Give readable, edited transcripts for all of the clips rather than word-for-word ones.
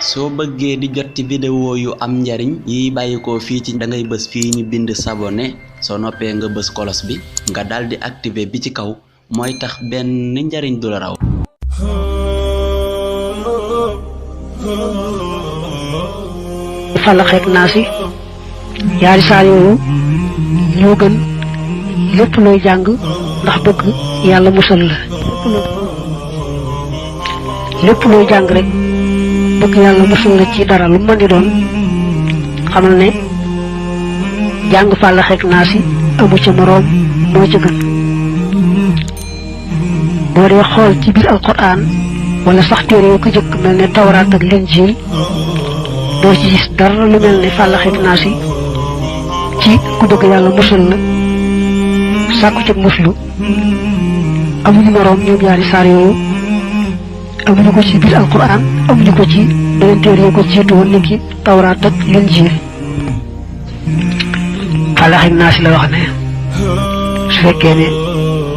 soo bëggee di jot ci vidéo yu am njariñ yi bàyyiko fii ci da ngay bës fii ñu bind s'abonner soo noppee nga bës kolos bi nga daldi activer bi ci kaw mooy tax benn njariñ du la raw. Falaq ak Naas yaari saar yooyu ñoo gën lépp looy jàng ndax bëgg yàlla musal la lépp looy jàng rek bëgg yàlla musal la ci dara lu mën di doon xamal ne jàng Falaq ak Naas amu ci moroom moo ci gën. boo dee xool ci biir alquran wala sax téere yu ko jëkk mel ne tawraat ak linjiil doo ci gis dara lu mel ne Falaq ak Naas ci ku bëgg yàlla musal la sàkku ci muslu amuñu moroom ñoom ñaari saar yooyu amuñu ko ci biir alquran amuñu ko ci beneen téere yu ko jiitu woon ni ki tawraat ak linjiil. Falaq ak Naas la wax ne su fekkee ne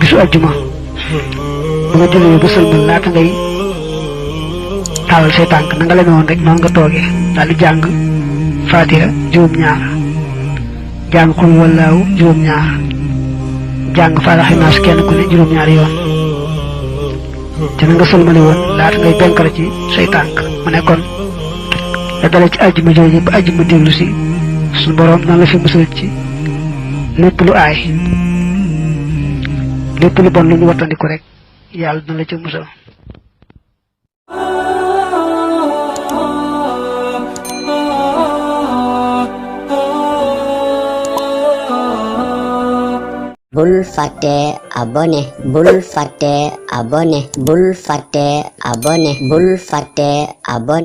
bisu aljuma bu nga jullee ba sëlmal laata ngay taalal say tànk na nga leen woon rek noonu nga toogee daal di jàng Faatiha juróom-ñaar jàng Qul Huwallaahu juróom-ñaar jàng Falaq ak Naas kenn ku ne juróom-ñaari yoon te na nga sëlmale woon laata ngay benkara ci say tànk mu ne kon da dale ci àjjuma jooju ba àjjuma déglu si suñu boroom nan la fi musal ci lépp lu aay lépp lu bon lu ñu wattandiku rek yàlla dina la ca musal. bul fàtte abonné bul fàtte abonné bul fàtte abonné bul fàtte abonné